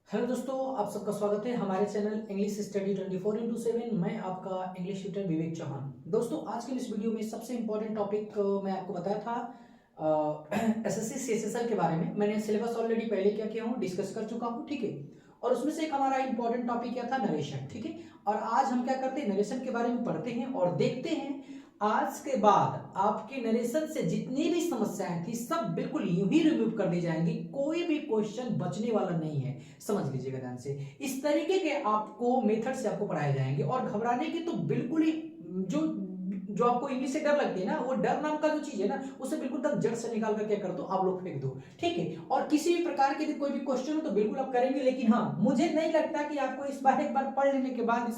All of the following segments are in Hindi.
हेलो दोस्तों, आप सबका स्वागत है हमारे चैनल इंग्लिश स्टडी 24/7। मैं आपका इंग्लिश ट्यूटर विवेक चौहान। दोस्तों, आज के इस वीडियो में सबसे इम्पोर्टेंट टॉपिक मैं आपको बताया था एसएससी सीएसएसएल के बारे में। मैंने सिलेबस ऑलरेडी पहले क्या किया हूँ, डिस्कस कर चुका हूँ, ठीक है। और उसमें से एक हमारा इंपॉर्टेंट टॉपिक क्या था, नरेशन, ठीक है। और आज हम क्या करते हैं, नरेशन के बारे में पढ़ते हैं और देखते हैं आज के बाद आपके नरेशन से जितनी भी समस्याएं थी सब बिल्कुल यूं ही रिमूव कर दी जाएंगी। कोई भी क्वेश्चन बचने वाला नहीं है, समझ लीजिएगा ध्यान से। इस तरीके के आपको मेथड से आपको पढ़ाए जाएंगे और घबराने की तो बिल्कुल ही जो जो आपको इंग्लिश से डर लगती है ना, वो डर नाम का जो चीज है ना, उसे बिल्कुल तक जड़ से निकाल कर क्या कर दो, आप लोग फेंक दो, ठीक है। और किसी भी प्रकार के कोई भी क्वेश्चन हो तो बिल्कुल आप करेंगे, लेकिन हाँ, मुझे नहीं लगता कि आपको इस बार एक बार पढ़ लेने के बाद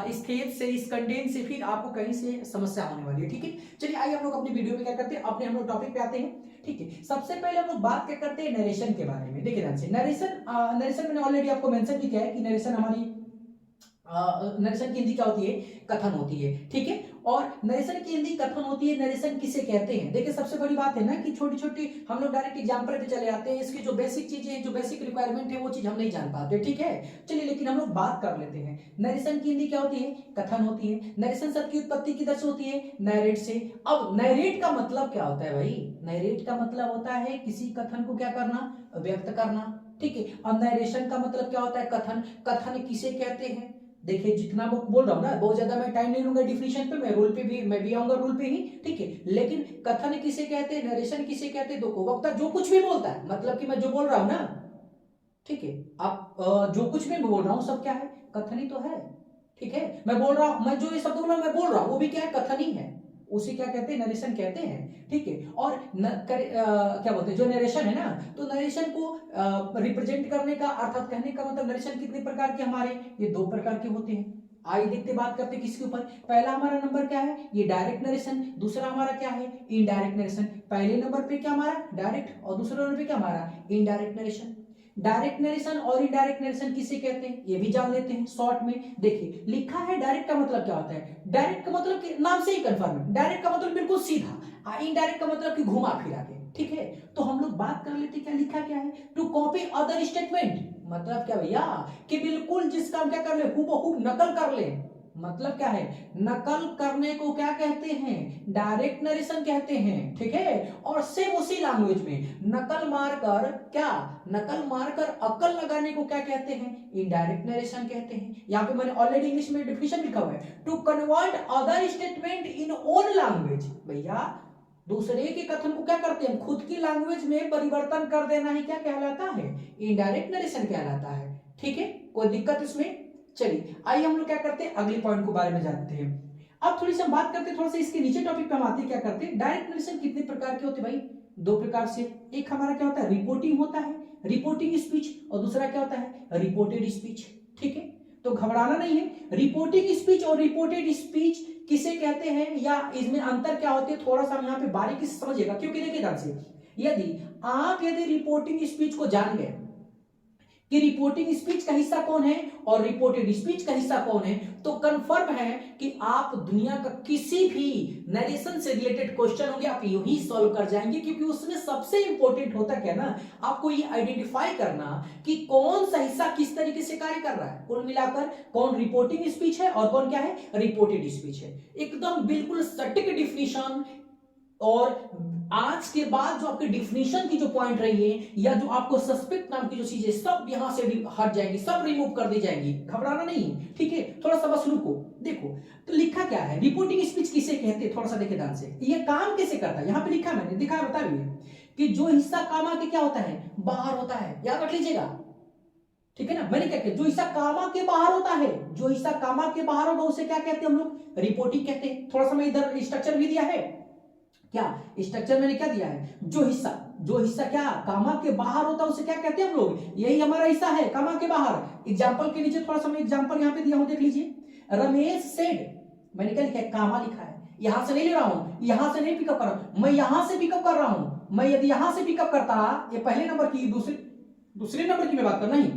इस खेत से, इस कंटेंट से फिर आपको कहीं से समस्या होने वाली है, ठीक है। चलिए आइए हम लोग अपनी वीडियो में क्या करते हैं, अपने हम लोग टॉपिक पे आते हैं, ठीक है। सबसे पहले हम लोग बात क्या करते हैं, नरेशन के बारे में। देखिए ध्यान से, नरेशन मैंने ऑलरेडी आपको मेंशन किया है कि नरेशन हमारी नरेशन की हिंदी क्या होती है, कथन होती है, ठीक है। और नरेशन की हिंदी कथन होती है। नरेशन किसे कहते हैं, देखिए सबसे बड़ी बात है ना कि छोटी छोटी हम लोग डायरेक्ट एग्जांपल पे चले आते हैं। इसकी जो बेसिक चीजें हैं, जो बेसिक रिक्वायरमेंट है, वो चीज हम नहीं जान पाते, ठीक है। चलिए लेकिन हम लोग बात कर लेते हैं, नरेशन की हिंदी क्या होती है, कथन होती है। नरेशन शब्द की उत्पत्ति किधर से होती है, नैरेट से। अब नैरेट का मतलब क्या होता है भाई, नैरेट का मतलब होता है किसी कथन को क्या करना, व्यक्त करना, ठीक है। अब नरेशन का मतलब क्या होता है, कथन। कथन किसे कहते हैं, देखिए जितना मैं बोल रहा हूं ना, बहुत ज्यादा मैं टाइम नहीं लूंगा डिफिनेशन पे, मैं भी आऊंगा रूल पे ही, ठीक है। लेकिन कथन किसे कहते हैं, नरेशन किसे कहते हैं, देखो वक्ता जो कुछ भी बोलता है, मतलब कि मैं जो बोल रहा हूं ना, ठीक है। आप जो कुछ भी मैं बोल रहा हूं सब क्या है, कथन ही तो है, ठीक है। मैं बोल रहा हूं, मैं जो ये शब्द बोल रहा हूं, मैं बोल रहा हूं, वो भी क्या है, कथन ही है। उसे क्या कहते हैं, नरेशन कहते हैं, ठीक है। और क्या बोलते हैं, जो नरेशन है ना, तो नरेशन को रिप्रेजेंट करने का, अर्थात कहने का मतलब, नरेशन कितने प्रकार के हमारे, ये दो प्रकार के होते हैं। आइए देखते, बात करते हैं किसके ऊपर। पहला हमारा नंबर क्या है, ये डायरेक्ट नरेशन। दूसरा हमारा क्या है, इनडायरेक्ट नरेशन। पहले नंबर पे क्या हमारा, डायरेक्ट, और दूसरे नंबर पे क्या हमारा, इनडायरेक्ट नरेशन। डायरेक्ट नरेशन और इनडायरेक्ट नरेशन किसे कहते हैं, ये भी जान लेते हैं शॉर्ट में। देखिए लिखा है, डायरेक्ट का मतलब क्या होता है, डायरेक्ट का मतलब कि नाम से ही कंफर्म है, डायरेक्ट का मतलब बिल्कुल सीधा, इनडायरेक्ट का मतलब कि घुमा फिरा के, ठीक है। तो हम लोग बात कर लेते, क्या लिखा क्या है, टू कॉपी अदर स्टेटमेंट। मतलब क्या भैया, कि बिल्कुल जिसका हम क्या कर ले, हूबहू नकल कर ले। मतलब क्या है, नकल करने को क्या कहते हैं, डायरेक्ट नरेशन कहते हैं, ठीक है। और सेम उसी लैंग्वेज में नकल मारकर क्या, नकल मारकर अकल लगाने को क्या कहते हैं, इनडायरेक्ट नरेशन कहते हैं। यहां पे मैंने ऑलरेडी इंग्लिश में डिफिनेशन लिखा हुआ है, to convert other statement in own language. भैया दूसरे के कथन को क्या करते हैं, खुद की लैंग्वेज में परिवर्तन कर देना ही क्या कहलाता है, इनडायरेक्ट नरेशन कहलाता है, ठीक है। कोई दिक्कत इसमें। चलिए आइए हम लोग क्या करते हैं, अगले पॉइंट को बारे में जानते हैं। अब थोड़ी सी हम बात करते हैं, थोड़ा सा इसके नीचे टॉपिक पे हम आते हैं, क्या करते हैं, डायरेक्ट नरेशन कितने प्रकार के होते हैं भाई, दो प्रकार से। एक हमारा क्या होता है, रिपोर्टिंग होता है, रिपोर्टिंग स्पीच, और दूसरा क्या होता है, रिपोर्टेड स्पीच, ठीक है। तो घबराना नहीं है, रिपोर्टिंग स्पीच और रिपोर्टेड स्पीच किसे कहते हैं, या इसमें अंतर क्या होते हैं, थोड़ा सा हम यहाँ पे बारीकी से समझिएगा। क्योंकि देखिए ध्यान से, यदि रिपोर्टिंग स्पीच को जान गए कि रिपोर्टिंग स्पीच का हिस्सा कौन है और रिपोर्टेड स्पीच का हिस्सा कौन है, तो कंफर्म है कि आप दुनिया का किसी भी नरेशन से रिलेटेड क्वेश्चन होंगे आप यूं ही सॉल्व कर जाएंगे। क्योंकि उसमें सबसे इंपॉर्टेंट होता क्या ना, आपको ये आइडेंटिफाई करना कि कौन सा हिस्सा किस तरीके से कार्य कर रहा है। कुल मिलाकर कौन रिपोर्टिंग स्पीच है और कौन क्या है, रिपोर्टेड स्पीच है। एकदम बिल्कुल सटीक डिफिनीशन। और आज के बाद जो आपके डिफिनेशन की जो पॉइंट रही है, या जो आपको सस्पेक्ट नाम की जो चीजें सब यहां से हट जाएंगी, सब रिमूव कर दी जाएंगी, घबराना नहीं है, ठीक है। थोड़ा सा बस रुको, देखो तो लिखा क्या है, रिपोर्टिंग स्पीच किसे कहते हैं, थोड़ा सा देखिए ध्यान से, ये काम कैसे करता है। यहां पे लिखा, मैंने दिखा, बता भी कि जो हिस्सा कामा के क्या होता है, बाहर होता है, याद रख लीजिएगा, ठीक है ना। मैंने क्या किया, जो हिस्सा कामा के बाहर होता है, जो हिस्सा कामा के बाहर होगा उसे क्या कहते हैं हम लोग, रिपोर्टिंग कहते हैं। थोड़ा सा मैं इधर स्ट्रक्चर भी दिया है, क्या स्ट्रक्चर मैंने क्या दिया है, जो हिस्सा क्या कामा के बाहर होता है उसे क्या कहते हैं हम लोग, यही हमारा हिस्सा है कामा के बाहर। एग्जांपल के नीचे थोड़ा सा मैं एग्जांपल यहां पे दिया हूं, देख लीजिए। रमेश सेड, मैंने क्या लिखा है, कामा लिखा है, यहां से नहीं ले रहा हूं, यहां से नहीं पिकअप कर रहा हूं, मैं यहां से पिकअप कर रहा हूं। मैं यदि यहां से पिकअप करता, ये पहले नंबर की, दूसरे नंबर की मैं बात कर, नहीं,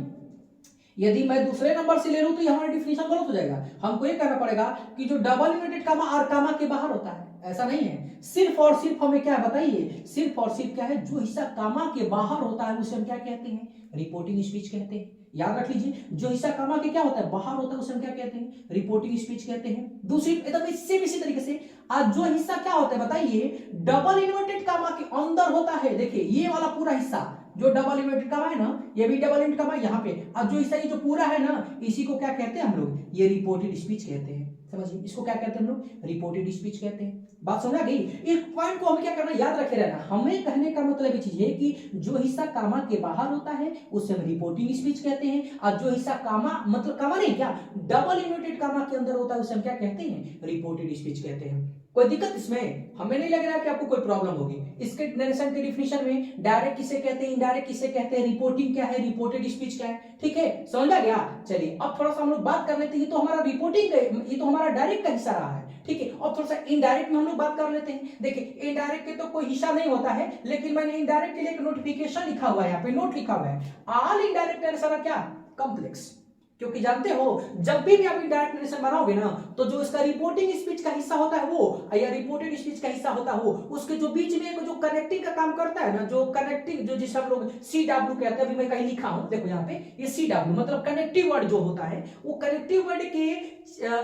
यदि मैं दूसरे नंबर से ले लूं तो यहां डिफिनेशन गलत हो जाएगा। हमको ये कहना पड़ेगा कि जो डबल यूनिटेड कामा और कामा के बाहर होता है, ऐसा नहीं है। सिर्फ और सिर्फ हमें क्या है बताइए, सिर्फ और सिर्फ क्या है, जो हिस्सा कामा के बाहर होता है उसे हम क्या कहते हैं, रिपोर्टिंग स्पीच कहते हैं। याद रख लीजिए, जो हिस्सा कामा के क्या होता है, बाहर होता है, उसे हम क्या कहते हैं, रिपोर्टिंग स्पीच कहते हैं। दूसरी एकदम इसी तरीके से आज जो हिस्सा क्या होता है बताइए, डबल इन्वर्टेड कामा के अंदर होता है। देखिए ये वाला पूरा हिस्सा जो डबल इन्वर्टेड कामा है ना, ये भी डबल इन्वर्टेड कामा यहाँ पे। अब जो हिस्सा ये जो पूरा है ना, इसी को क्या कहते हैं हम लोग, ये रिपोर्टेड स्पीच कहते हैं। समझिए इसको क्या कहते हैं हम लोग, रिपोर्टेड स्पीच कहते हैं। बात समझ आ गई। इस पॉइंट को हमें क्या करना, याद रखे रहना। हमें कहने का मतलब ये चीज है कि जो हिस्सा कामा के बाहर होता है उसे हम रिपोर्टिंग स्पीच कहते हैं, और जो हिस्सा कामा मतलब कामा नहीं क्या, डबल इन्वर्टेड कामा के अंदर होता है उसे हम क्या कहते हैं, रिपोर्टेड स्पीच कहते हैं। कोई दिक्कत इसमें, हमें नहीं लग रहा कि आपको कोई प्रॉब्लम होगी। इसके नरेशन के डिफिनेशन में डायरेक्ट किसे कहते हैं, इनडायरेक्ट किसे कहते हैं, रिपोर्टिंग क्या है, रिपोर्टेड स्पीच क्या है, ठीक है, समझ आ गया। चलिए अब थोड़ा सा हम लोग बात कर लेते हैं। ये तो हमारा रिपोर्टिंग, ये तो हमारा डायरेक्ट का हिस्सा रहा है, ठीक है। अब थोड़ा सा इनडायरेक्ट में हम लोग बात कर लेते हैं। देखिए इनडायरेक्ट के तो कोई हिस्सा नहीं होता है, लेकिन मैंने इनडायरेक्ट के लिए एक नोटिफिकेशन लिखा हुआ है, यहाँ पे नोट लिखा हुआ है, ऑल इनडायरेक्ट नरेशन क्या, कॉम्प्लेक्स। क्योंकि जानते हो जब भी आप इनडायरेक्ट नरेशन बनाओगे ना, तो जो इसका रिपोर्टिंग स्पीच का हिस्सा होता है वो, या रिपोर्टेड स्पीच का हिस्सा होता है वो, उसके जो बीच में एक जो कनेक्टिंग का काम करता है ना, जो कनेक्टिंग, जो जिसे हम लोग CW कहते हैं, अभी मैं कहीं लिखा हूं, देखो यहाँ पे ये CW मतलब कनेक्टिव वर्ड जो होता है, वो कनेक्टिव वर्ड के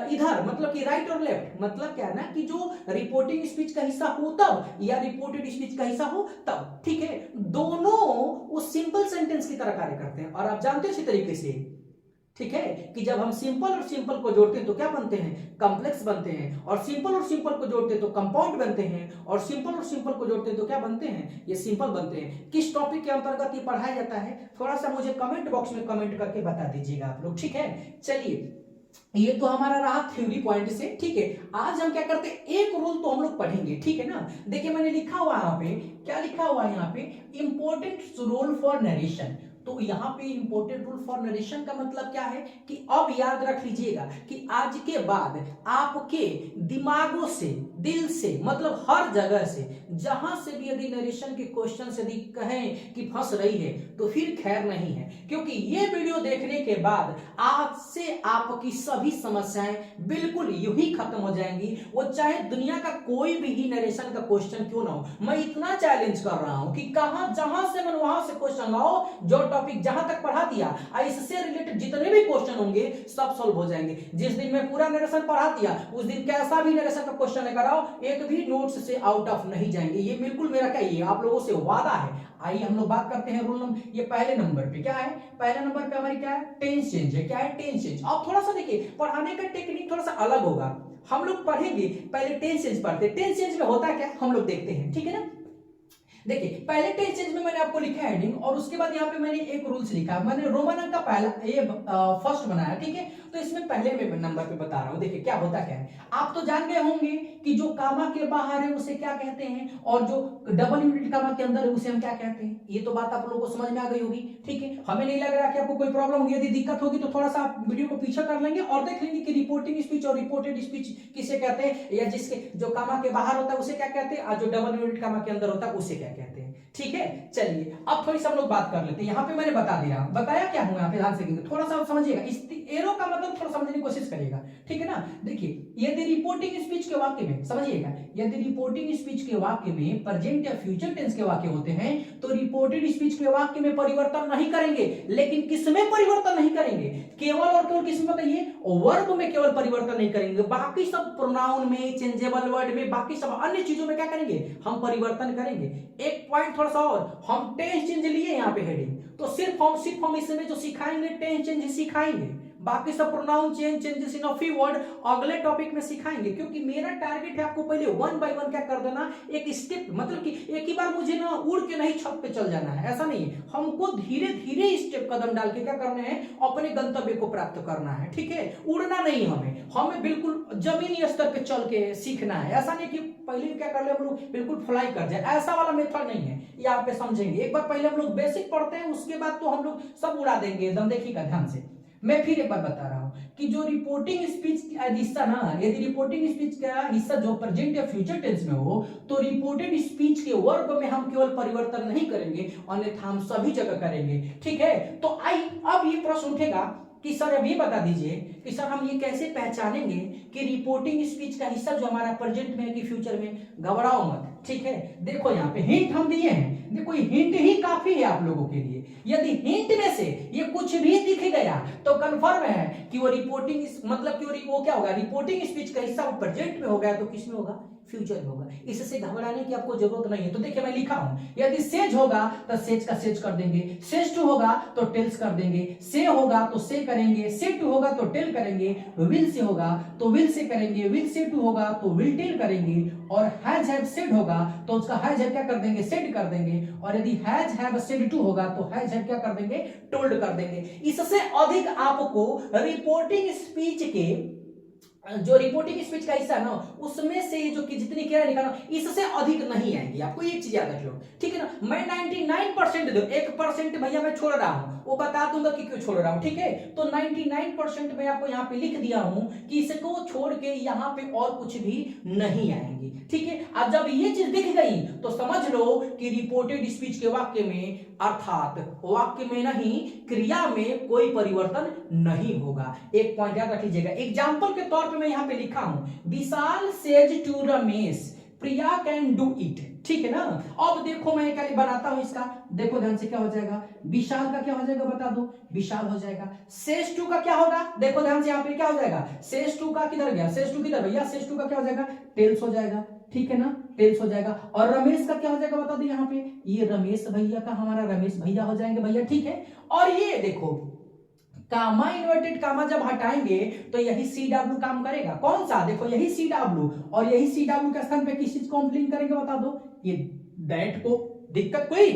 इधर मतलब कि राइट और लेफ्ट, मतलब क्या है ना कि जो रिपोर्टिंग स्पीच का हिस्सा हो तब, या रिपोर्टेड स्पीच का हिस्सा हो तब, ठीक है, दोनों उस सिंपल सेंटेंस की तरह कार्य करते हैं। और आप जानते हो इसी तरीके से, ठीक है, कि जब हम सिंपल और सिंपल को जोड़ते हैं तो क्या बनते हैं, कॉम्प्लेक्स बनते हैं, और सिंपल और सिंपल को जोड़ते हैं तो कंपाउंड बनते हैं, और सिंपल और सिंपल को जोड़ते हैं तो क्या बनते हैं, ये सिंपल बनते हैं। किस टॉपिक के अंतर्गत ये पढ़ाया जाता है, थोड़ा सा मुझे कमेंट बॉक्स में कमेंट करके बता दीजिएगा आप लोग, ठीक है। चलिए ये तो हमारा रहा थ्योरी पॉइंट से, ठीक है। आज हम क्या करते हैं, एक रूल तो हम लोग पढ़ेंगे, ठीक है ना। देखिए मैंने लिखा हुआ यहाँ पे, क्या लिखा हुआ है यहाँ पे, इंपॉर्टेंट रोल फॉर नरेशन। तो यहाँ पे इंपॉर्टेंट रूल फॉर नरेशन का मतलब क्या है कि अब याद रख लीजिएगा कि आज के बाद आपके दिमागों से, दिल से, मतलब हर जगह से, जहां से भी यदि नरेशन के क्वेश्चन यदि कहें कि फंस रही है तो फिर खैर नहीं है, क्योंकि ये वीडियो देखने के बाद आज से आपकी सभी समस्याएं बिल्कुल यूं ही खत्म हो जाएंगी। वो चाहे दुनिया का कोई भी नरेशन का क्वेश्चन क्यों ना हो, मैं इतना चैलेंज कर रहा हूं कि कहां जहां से मन वहां से क्वेश्चन लाओ, जो टॉपिक जहां तक पढ़ा दिया इससे रिलेटेड जितने भी क्वेश्चन होंगे सब सॉल्व हो जाएंगे। जिस दिन मैं पूरा नरेशन पढ़ा दिया उस दिन कैसा भी नरेशन का क्वेश्चन लेकर आओ, एक भी नोट्स से आउट ऑफ नहीं जाएंगे। ये बिल्कुल मेरा क्या, ये आप लोगों से वादा है। आइए हम लोग बात करते हैं रूल नंबर, ये पहले नंबर पे क्या है, पहले नंबर पे हमारी क्या है, टेंस चेंज है। क्या है, टेंस चेंज। अब थोड़ा सा देखिए पढ़ाने का टेक्निक थोड़ा सा अलग होगा। हम लोग पढ़ेंगे, पहले टेंस चेंज पढ़ते हैं। टेंस चेंज में होता क्या हम लोग देखते हैं, ठीक है ना। देखिए पहले टेंस चेंज में मैंने आपको लिखा है हेडिंग, और उसके बाद यहाँ पे मैंने एक रूल्स लिखा, मैंने रोमन अंक का पहला ये फर्स्ट बनाया, ठीक है। तो इसमें पहले में नंबर पे बता रहा हूँ। देखिए क्या होता क्या है, आप तो जान गए होंगे कि जो कामा के बाहर है उसे क्या कहते हैं, और जो डबल यूनिट कामा के अंदर है उसे हम क्या कहते हैं। ये तो बात आप लोगों को समझ में आ गई होगी, ठीक है। हमें नहीं लग रहा कि आपको कोई प्रॉब्लम होगी। यदि दिक्कत होगी तो थोड़ा सा आप वीडियो को पीछे कर लेंगे और देख लेंगे कि रिपोर्टिंग स्पीच और रिपोर्टेड स्पीच किसे कहते हैं, या जिसके जो कामा के बाहर होता है उसे क्या कहते हैं, और जो डबल यूनिट कामा के अंदर होता है उसे क्या कहते हैं, ठीक है। चलिए अब थोड़ी सा हम लोग बात कर लेते हैं। यहाँ पे मैंने बता दिया, बताया क्या हूं यहाँ पे, ध्यान से थोड़ा सा समझिएगा, इस एरो का मतलब थोड़ा समझने की कोशिश करिएगा, ठीक है ना। देखिए यदि रिपोर्टिंग स्पीच के वाक्य में, समझिएगा, यदि रिपोर्टिंग स्पीच के वाक्य में प्रेजेंट या फ्यूचर टेंस के वाक्य होते हैं तो रिपोर्टेड स्पीच के वाक्य में परिवर्तन नहीं करेंगे। लेकिन किसमें परिवर्तन नहीं करेंगे, केवल और केवल किसमें बताइए, वर्ब में केवल परिवर्तन नहीं करेंगे, बाकी सब प्रोनाउन में, चेंजेबल वर्ड में, बाकी सब अन्य चीजों में क्या करेंगे, हम परिवर्तन करेंगे। एक पॉइंट थोड़ा सा और, हम टेंस चेंज लिए यहाँ पे हेडिंग, तो सिर्फ हम इसमें जो सिखाएंगे टेंस चेंज सिखाएंगे, बाकी सब pronoun change, changes in a few word अगले टॉपिक में सिखाएंगे। क्योंकि मेरा टारगेट है आपको पहले वन बाय वन क्या कर देना, एक स्टेप, मतलब कि एक ही बार मुझे ना उड़ के नहीं छत पे चल जाना है, ऐसा नहीं है। हमको धीरे धीरे स्टेप कदम डाल के क्या करना है, अपने गंतव्य को प्राप्त करना है, ठीक है। उड़ना नहीं, हमें बिल्कुल जमीनी स्तर पे चल के सीखना है। ऐसा नहीं कि पहले क्या कर ले हम लोग बिल्कुल फ्लाई कर जाए, ऐसा वाला मेथड नहीं है। ये आप पे समझेंगे, एक बार पहले हम लोग बेसिक पढ़ते हैं, उसके बाद तो हम लोग सब उड़ा देंगे एकदम। देखिएगा ध्यान से, मैं फिर एक बार बता रहा हूं कि जो रिपोर्टिंग स्पीच का हिस्सा ना, यदि रिपोर्टिंग स्पीच का हिस्सा जो प्रेजेंट या फ्यूचर टेंस में हो तो रिपोर्टेड स्पीच के वर्ब में हम केवल परिवर्तन नहीं करेंगे, अन्यथा हम सभी जगह करेंगे, ठीक है। तो आई अब ये प्रश्न उठेगा कि सर अब ये बता दीजिए कि सर हम ये कैसे पहचानेंगे कि रिपोर्टिंग स्पीच का हिस्सा जो हमारा प्रेजेंट में है कि फ्यूचर में। घबराओ मत, ठीक है। देखो यहाँ पे हिंट हम दिए हैं, देखो हिंट ही काफी है आप लोगों के लिए। यदि हिंट में से ये कुछ भी दिख गया तो कंफर्म है कि वो रिपोर्टिंग, मतलब कि वो क्या होगा, रिपोर्टिंग स्पीच का हिस्सा वो प्रेजेंट में हो गया तो किस में होगा, फ्यूचर में होगा। इससे घबराने की आपको जरूरत नहीं है। तो देखिए मैं लिखा हूं, यदि सेज होगा तो सेज का सेज कर देंगे, सेज टू होगा तो टेल्स कर देंगे, से होगा तो से करेंगे, से टू होगा तो टेल करेंगे, विल से होगा तो विल से करेंगे, विल से टू होगा तो विल टेल करेंगे, और हैज हैव सेड होगा तो उसका हैज हैव क्या कर देंगे, सेड कर देंगे, और यदि हैज हैव सेड टू होगा तो हैज हैव क्या कर देंगे, टोल्ड कर देंगे। इससे अधिक आपको रिपोर्टिंग स्पीच के जो रिपोर्टिंग स्पीच का हिस्सा ना उसमें से जो कि जितनी क्रिया लिखा ना इससे अधिक नहीं आएंगी। आपको एक चीज याद रख लो, ठीक है ना। मैं 99% दो, 1% भैया मैं छोड़ रहा हूं, वो बता दूंगा कि क्यों छोड़ रहा हूं, ठीक है। तो 99% मैं आपको यहाँ पे लिख दिया हूं कि इसको छोड़ के यहाँ पे और कुछ भी नहीं आएंगी, ठीक है। अब जब ये चीज दिख गई तो समझ लो कि रिपोर्टेड स्पीच के वाक्य में, अर्थात वाक्य में नहीं क्रिया में कोई परिवर्तन नहीं होगा। एक पॉइंट याद रख लीजिएगा। एग्जाम्पल के तौर पे मैं यहाँ पे लिखा हूं, Vishal says to Ramesh Priya can do it, ठीक है ना। अब देखो मैं क्या बनाता हूं इसका, देखो ध्यान से क्या हो जाएगा, विशाल का क्या हो जाएगा बता दो, विशाल हो जाएगा। सेज टू का क्या होगा, देखो ध्यान से यहाँ पे क्या हो जाएगा, सेज टू का किधर गया, सेज टू किधर भैया, सेज टू का क्या हो जाएगा, टेल्स हो जाएगा, ठीक है ना, टेल्स हो जाएगा। और रमेश का क्या हो जाएगा बता दो यहाँ पे, ये रमेश भैया का हमारा रमेश भैया हो जाएंगे भैया, ठीक है। और ये देखो कामा, इन्वर्टेड कामा जब हटाएंगे तो यही सी डब्ल्यू काम करेगा। कौन सा, देखो यही सी डब्ल्यू, और यही सी डब्ल्यू के स्थान पे किस चीज को हम लिंक करेंगे बता दो, ये दैट को। दिक्कत कोई,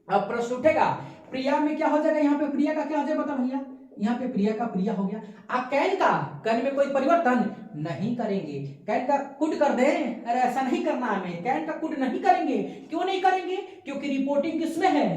अब प्रश्न उठेगा प्रिया में क्या हो जाएगा, यहाँ पे प्रिया का क्या हो जाएगा बता भैया, यहाँ पे प्रिया का प्रिया हो गया। अब कैन का, कैन में कोई परिवर्तन नहीं करेंगे, कैन का कुड कर दे, अरे ऐसा नहीं करना हमें, कैन का कुड नहीं करेंगे। क्यों नहीं करेंगे, क्योंकि रिपोर्टिंग किसमें है,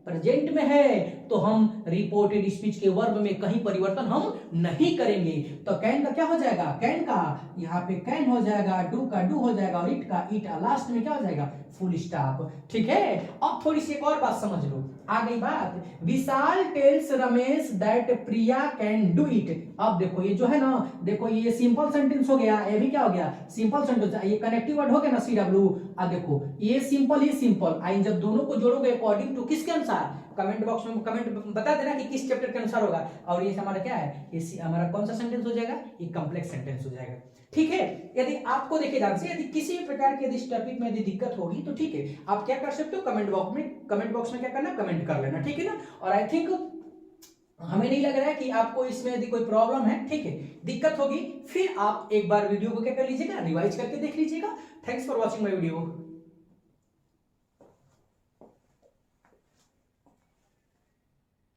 प्रेजेंट में है, तो हम रिपोर्टेड स्पीच के वर्ब में कहीं परिवर्तन हम नहीं करेंगे। तो कैन का क्या हो जाएगा, कैन का यहाँ पे कैन हो जाएगा, डू का डू हो जाएगा, और इट का इट, लास्ट में क्या हो जाएगा, फुल स्टॉप, ठीक है। अब थोड़ी सी एक और बात समझ लो, आ गई बात। Vishal tells Ramesh that Priya can do it. अब देखो ये जो है ना, देखो ये सिंपल सेंटेंस हो गया, ये भी क्या हो गया, सिंपल सेंटेंस, ये कनेक्टिव वर्ड हो गया ना सी डब्ल्यू। अब देखो ये सिंपल आई, जब दोनों को जोड़ोगे अकॉर्डिंग टू किसके अनुसार, कमेंट बॉक्स में कमेंट बता देना कि किस चैप्टर के अनुसार होगा। और ये हमारा क्या है, ये हमारा कौन सा सेंटेंस हो जाएगा, ये कॉम्प्लेक्स सेंटेंस हो जाएगा, ठीक है। यदि आपको देखिए ध्यान से, यदि किसी भी प्रकार की इस टॉपिक में यदि दिक्कत होगी तो ठीक है, आप क्या कर सकते हो, कमेंट बॉक्स में क्या करना, कमेंट कर लेना, ठीक है ना। और आई थिंक हमें नहीं लग रहा है कि आपको इसमें यदि कोई प्रॉब्लम है, ठीक है, दिक्कत होगी फिर आप एक बार वीडियो को क्या कर लीजिएगा, रिवाइज करके देख लीजिएगा। Thanks for watching my video.